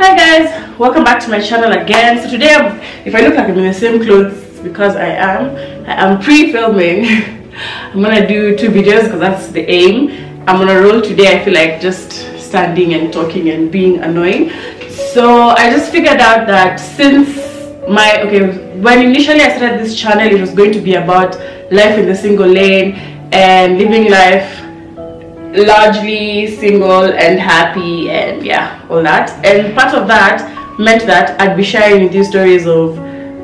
Hi guys, welcome back to my channel again. So today, if I look like I'm in the same clothes, because I am pre-filming. I'm gonna do 2 videos because that's the aim. I'm gonna roll today. I feel like just standing and talking and being annoying. So I just figured out that since when initially I started this channel, it was going to be about life in the single lane and living life largely single and happy and yeah, all that. And part of that meant that I'd be sharing with you stories of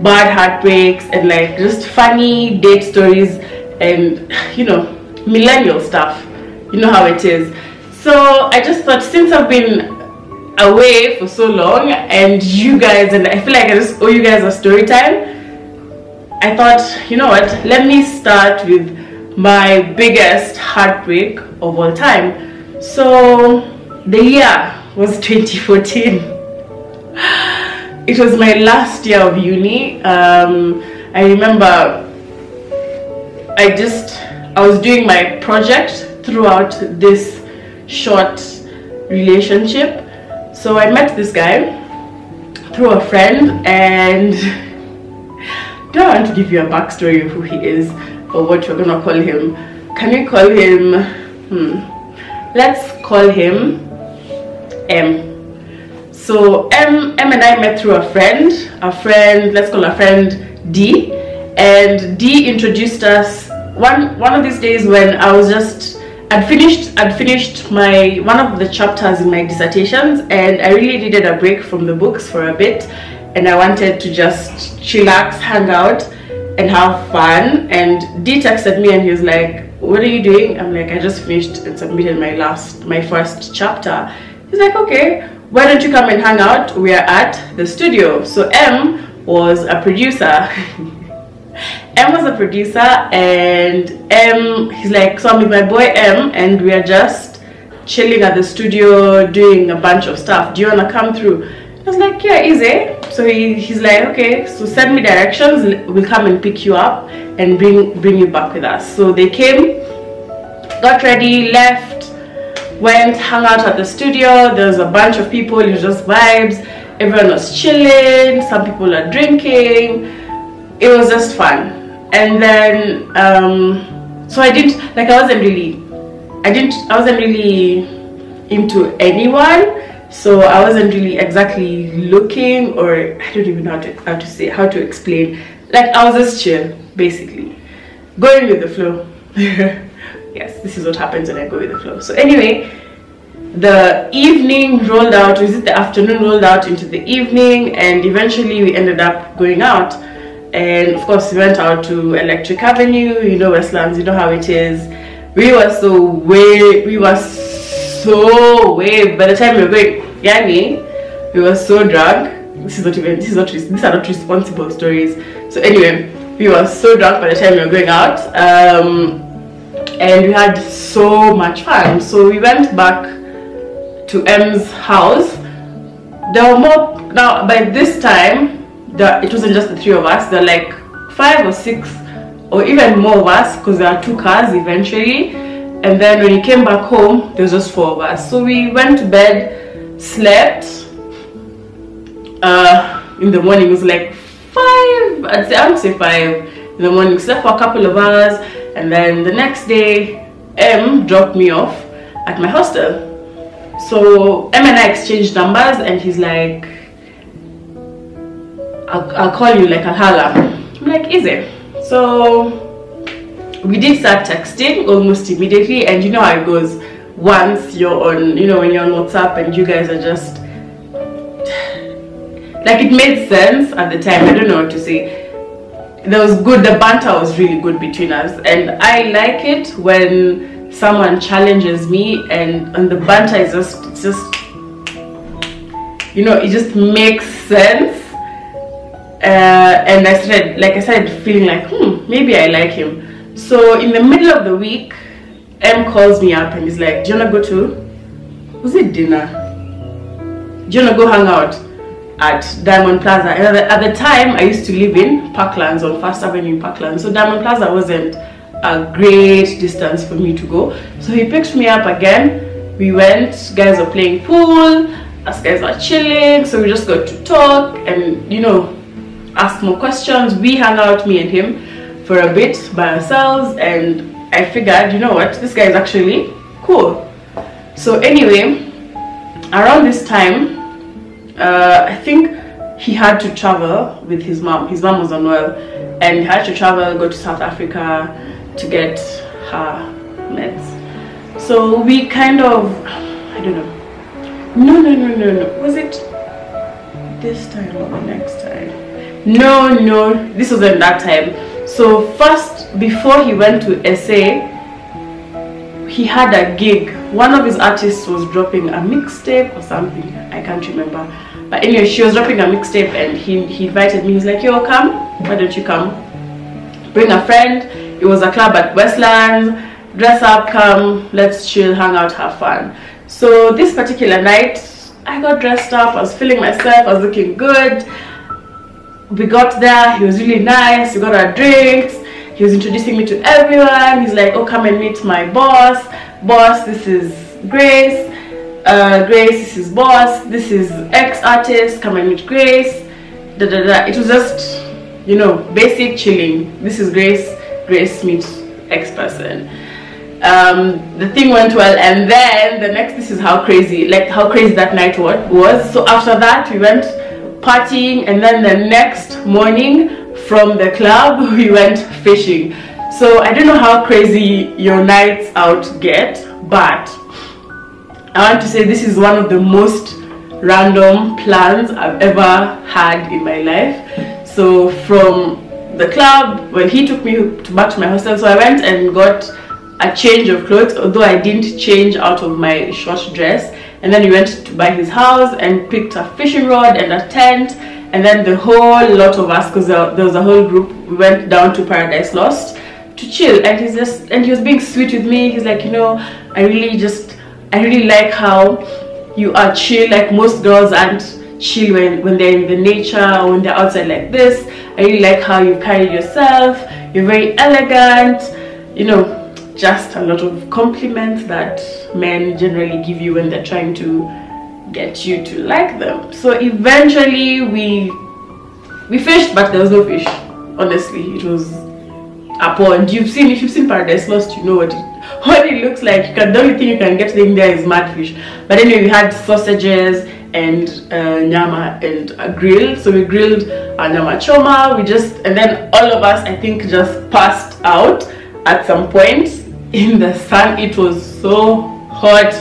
bad heartbreaks and like just funny date stories and, you know, millennial stuff. You know how it is. So I just thought, since I've been away for so long and you guys, and I feel like I just owe you guys a story time, I thought, you know what, let me start with my biggest heartbreak of all time. So the year was 2014. It was my last year of uni. I remember I was doing my project throughout this short relationship. So I met this guy through a friend, and I don't want to give you a backstory of who he is or what you're gonna call him. Can we call him, let's call him M. So M and I met through a friend, let's call our friend D, and D introduced us one of these days when I was I'd finished one of the chapters in my dissertations, and I really needed a break from the books for a bit, and I wanted to just chillax, hang out and have fun. And D texted me and he was like, "What are you doing?" I'm like, "I just finished and submitted my first chapter." He's like, "Okay, why don't you come and hang out? We are at the studio." So M was a producer. M was a producer, and he's like, "So I'm with my boy M and we are just chilling at the studio doing a bunch of stuff. Do you want to come through?" I was like, "Yeah, easy." So he's like, "Okay, so send me directions, we'll come and pick you up and bring you back with us." So they came, got ready, left, went, hung out at the studio. There was a bunch of people, it was just vibes, everyone was chilling, some people are drinking. It was just fun. And then so I wasn't really into anyone. So I wasn't really exactly looking, or I don't even know how to explain. Like, I was just chill, basically, going with the flow. Yes, this is what happens when I go with the flow. So anyway, the evening rolled out, the afternoon rolled out into the evening, and eventually we ended up going out. And of course we went out to Electric Avenue, you know, Westlands, you know how it is. We were so waved. By the time we were going, Yanni, we were so drunk. These are not responsible stories. So anyway, we were so drunk by the time we were going out, and we had so much fun. So we went back to M's house. There were more. Now by this time, it wasn't just the 3 of us. There were like 5 or 6 or even more of us, because there are 2 cars eventually. And then when we came back home, there was just 4 of us. So we went to bed, slept. In the morning, it was like 5, I would say 5 in the morning. Slept for a couple of hours, and then the next day M dropped me off at my hostel. So M and I exchanged numbers, and he's like, I'll call you, like I'll holla. I'm like, easy. So we did start texting almost immediately, and you know how it goes. Once you're on, you know, when you're on WhatsApp and you guys are just like, it made sense at the time. I don't know what to say. There was good, the banter was really good between us, and I like it when someone challenges me and the banter is just you know, it just makes sense. And I started feeling like, maybe I like him. So in the middle of the week, M calls me up and he's like, "Do you wanna go to, was it dinner? Do you wanna go hang out at Diamond Plaza?" And at the time, I used to live in Parklands, on First Avenue in Parklands. So Diamond Plaza wasn't a great distance for me to go. So he picked me up again. We went, guys were playing pool. us guys are chilling, so we just got to talk and, you know, ask more questions. We hung out, me and him, for a bit by ourselves, and I figured, you know what, this guy is actually cool. So anyway, around this time, I think he had to travel with his mom. His mom was unwell, and he had to travel, go to South Africa to get her meds. So we kind of, I don't know. No. Was it this time or the next time? No, this wasn't that time. So first, before he went to SA, he had a gig. One of his artists was dropping a mixtape or something, I can't remember. But anyway, she was dropping a mixtape, and he invited me. He's like, yo, come, why don't you come? Bring a friend. It was a club at Westlands. Dress up, come, let's chill, hang out, have fun. So this particular night, I got dressed up, I was feeling myself, I was looking good. We got there, he was really nice, we got our drinks, he was introducing me to everyone. He's like, oh, come and meet my boss. Boss, this is Grace. Grace, this is boss. This is ex-artist, come and meet Grace. It was just, you know, basic chilling. This is Grace. Grace meets ex-person. The thing went well, and then the next, this is how crazy that night was. So after that, we went partying, and then the next morning from the club we went fishing. So I don't know how crazy your nights out get, but I want to say this is one of the most random plans I've ever had in my life. So from the club, well, he took me back to my hostel, so I went and got a change of clothes, although I didn't change out of my short dress. And then we went to by his house and picked a fishing rod and a tent, and then the whole lot of us, because there was a whole group, we went down to Paradise Lost to chill. And he was being sweet with me. He's like, you know, I really like how you are chill. Like, most girls aren't chill when they're in the nature or when they're outside like this. I really like how you carry yourself. You're very elegant, you know, just a lot of compliments that men generally give you when they're trying to get you to like them. So eventually we fished, but there was no fish. Honestly, it was a pond. If you've seen Paradise Lost, you know what it looks like. The only thing you can get in there is mudfish. But anyway, we had sausages and nyama and a grill. So we grilled a nyama choma. And then all of us, I think, just passed out at some point in the sun. It was so hot.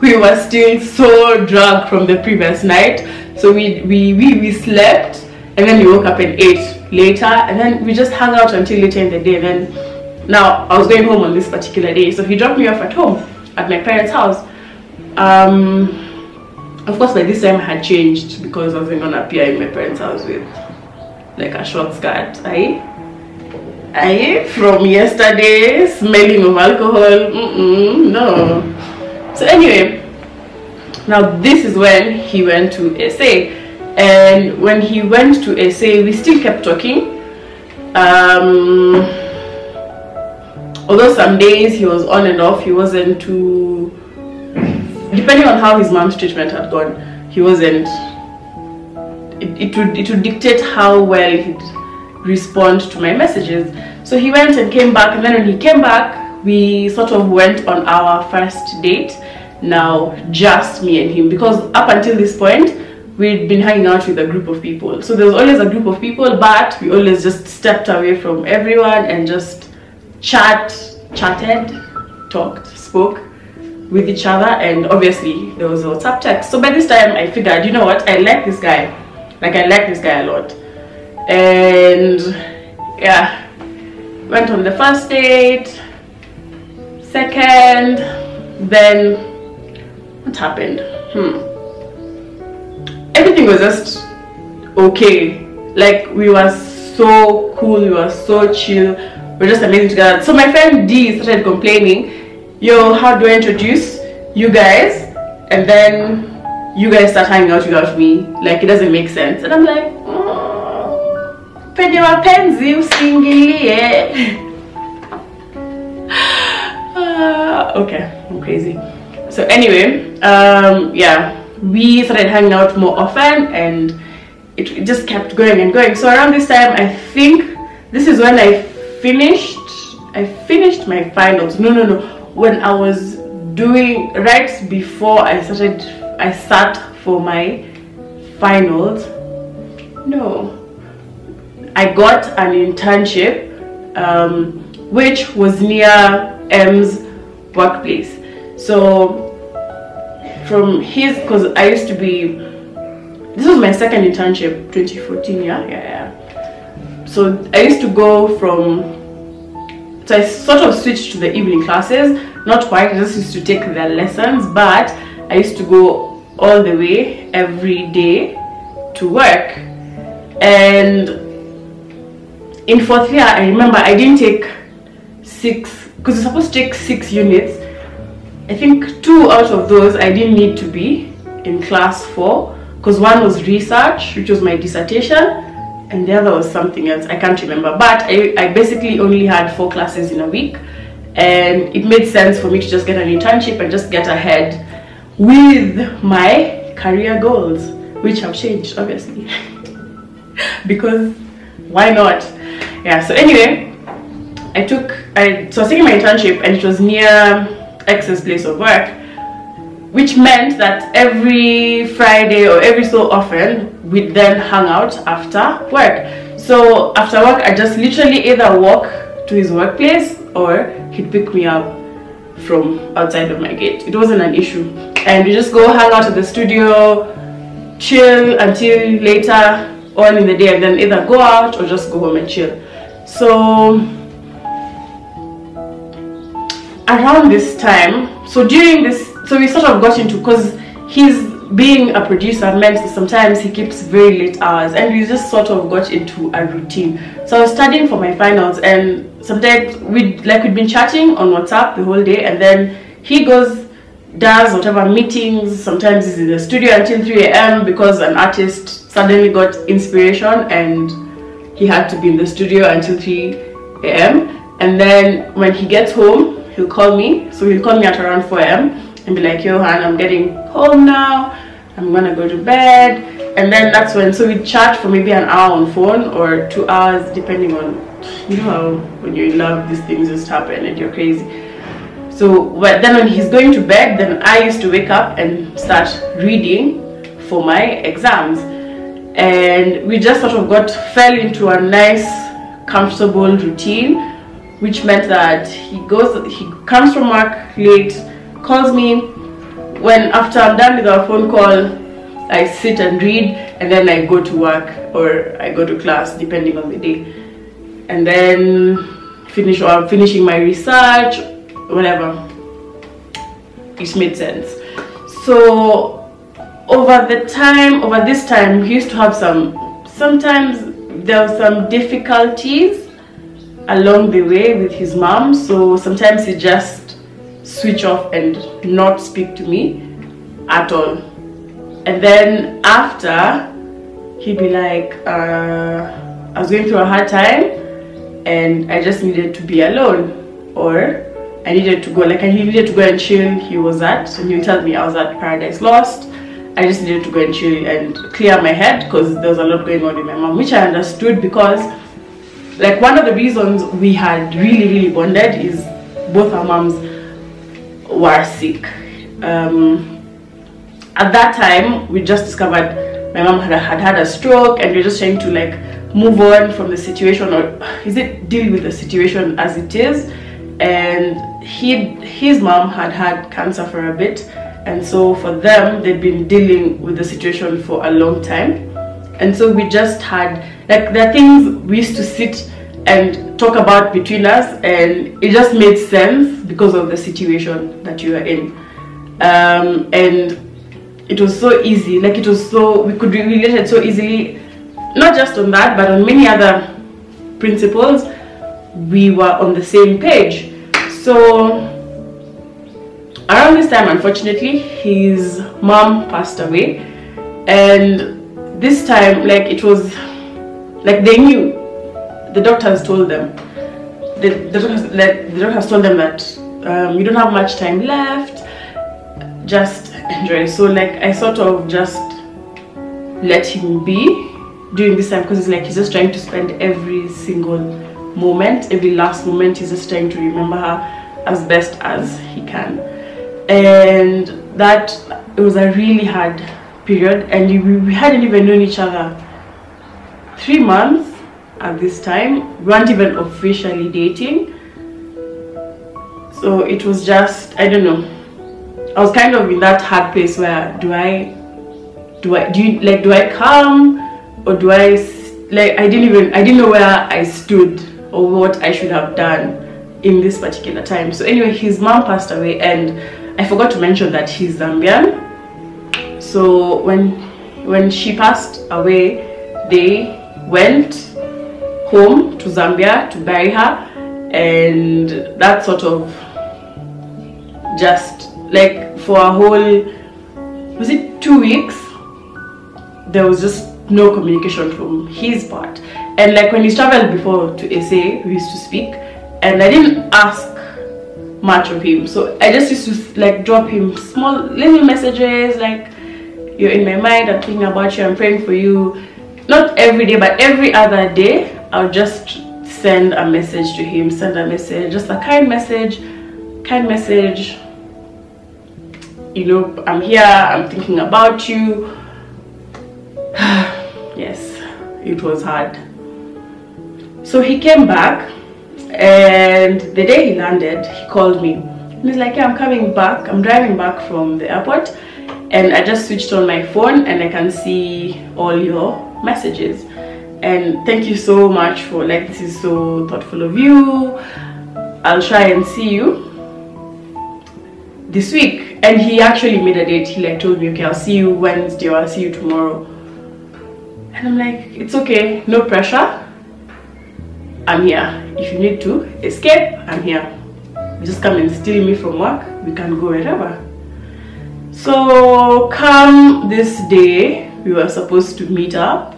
We were still so drunk from the previous night. So we slept, and then we woke up and ate later, and then we just hung out until later in the day. And then, now I was going home on this particular day, so he dropped me off at home at my parents' house. Of course, by this time I had changed, because I wasn't gonna appear in my parents' house with like a short skirt. From yesterday, smelling of alcohol. No. So anyway, now this is when he went to SA, and when he went to SA, we still kept talking. Although some days he was on and off, he wasn't too, depending on how his mom's treatment had gone, he wasn't, it would dictate how well he'd respond to my messages. So he went and came back, and then when he came back, we sort of went on our first date. Now just me and him, because up until this point we'd been hanging out with a group of people. So there was always a group of people, but we always just stepped away from everyone and just chatted, talked, spoke with each other, and obviously there was WhatsApp text. So by this time I figured, you know what, I like this guy. Like, I like this guy a lot. And yeah, went on the first date, second, then what happened? Everything was just okay. Like, we were so cool, we were so chill, we're just amazing together. So my friend D started complaining, yo, how do I introduce you guys and then you guys start hanging out without me? Like, it doesn't make sense. And I'm like, penye wapenzi usiingilie. Okay, I'm crazy. So anyway, yeah, we started hanging out more often, and it just kept going and going. So around this time, I think this is when I finished my finals. No, when I was doing, right before I sat for my finals. No, I got an internship which was near M's workplace. So from his, because I used to be, this was my second internship, 2014. Yeah. So I used to go from, so I sort of switched to the evening classes. Not quite, I just used to take their lessons, but I used to go all the way every day to work. And in 4th year, I remember I didn't take 6, because you're supposed to take 6 units. I think 2 out of those I didn't need to be in class for, because one was research, which was my dissertation, and the other was something else, I can't remember. But I basically only had 4 classes in a week, and it made sense for me to just get an internship and just get ahead with my career goals, which have changed obviously because why not? Yeah, so anyway, so I was taking my internship, and it was near X's place of work, which meant that every Friday or every so often we'd then hang out after work. So after work, I just literally either walk to his workplace or he'd pick me up from outside of my gate. It wasn't an issue, and we just go hang out at the studio, chill until later on in the day, and then either go out or just go home and chill. So around this time, so during this, so we sort of got into, because he's being a producer meant that sometimes he keeps very late hours, and we just sort of got into a routine. So I was studying for my finals, and sometimes we'd been chatting on WhatsApp the whole day, and then he does whatever meetings. Sometimes he's in the studio until 3 AM because an artist suddenly got inspiration and he had to be in the studio until 3 AM. And then when he gets home, he'll call me. So he'll call me at around 4 AM and be like, yo Han, I'm getting home now, I'm gonna go to bed. And then that's when, so we chat for maybe an hour on phone or 2 hours, depending on, you know how when you're in love these things just happen and you're crazy. So but then when he's going to bed, then I used to wake up and start reading for my exams. And we just sort of fell into a nice comfortable routine, which meant that he comes from work late, calls me. When after I'm done with our phone call, I sit and read, and then I go to work or I go to class depending on the day, and then finishing my research, whatever. It made sense. So over this time, he used to have sometimes there were some difficulties along the way with his mom. So sometimes he just switch off and not speak to me at all. And then after, he'd be like, I was going through a hard time and I just needed to be alone, or I needed to go, he needed to go and chill. He was and he'll tell me I was at Paradise Lost. I just needed to go and chill and clear my head because there was a lot going on with my mom, which I understood, because one of the reasons we had really bonded is both our moms were sick. At that time, we just discovered my mom had a stroke, and we we're just trying to move on from the situation, or deal with the situation as it is. And his mom had cancer for a bit, and so for them, they'd been dealing with the situation for a long time. And so we just had there are things we used to sit and talk about between us, and it just made sense because of the situation that you were in. And it was so easy, we could relate it so easily, not just on that, but on many other principles. We were on the same page. So around this time, unfortunately, his mom passed away, and this time, it was they knew. The doctors told them. The doctors told them that you don't have much time left. Just enjoy. So like I sort of just let him be during this time, because it's like he's just trying to spend every single moment, every last moment, he's just trying to remember her as best as he can. And that, it was a really hard period, and we hadn't even known each other 3 months at this time. We weren't even officially dating. So it was just, I don't know, I was kind of in that hard place where do I come, or do I, like, I didn't know where I stood or what I should have done in this particular time. So anyway, his mom passed away, and I forgot to mention that he's Zambian. So when she passed away, they went home to Zambia to bury her, and that sort of just like for a whole, was it 2 weeks, there was just no communication from his part. And like when he traveled before to SA, we used to speak, and I didn't ask much of him, so I just used to like drop him small little messages like, you're in my mind, I'm thinking about you, I'm praying for you. Not every day, but every other day I'll just send a message to him, just a kind message, you know, I'm here, I'm thinking about you. Yes, it was hard. So he came back, and the day he landed, he called me, and he's like, yeah, I'm coming back, I'm driving back from the airport, and I just switched on my phone and I can see all your messages, and thank you so much for, like, this is so thoughtful of you, I'll try and see you this week. And he actually made a date. He like told me, okay, I'll see you Wednesday, or I'll see you tomorrow. And I'm like, it's okay, no pressure, I'm here. If you need to escape, I'm here. Just come and steal me from work, we can go wherever. So come this day we were supposed to meet up,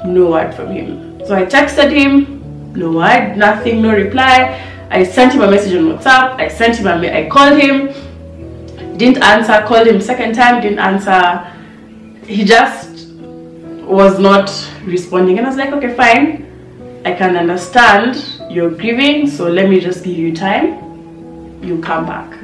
no word from him. So I texted him, no word, nothing, no reply. I sent him a message on WhatsApp, I called him, didn't answer, called him second time, didn't answer. He just was not responding, and I was like, okay, fine, I can understand you're grieving, so let me just give you time, you come back.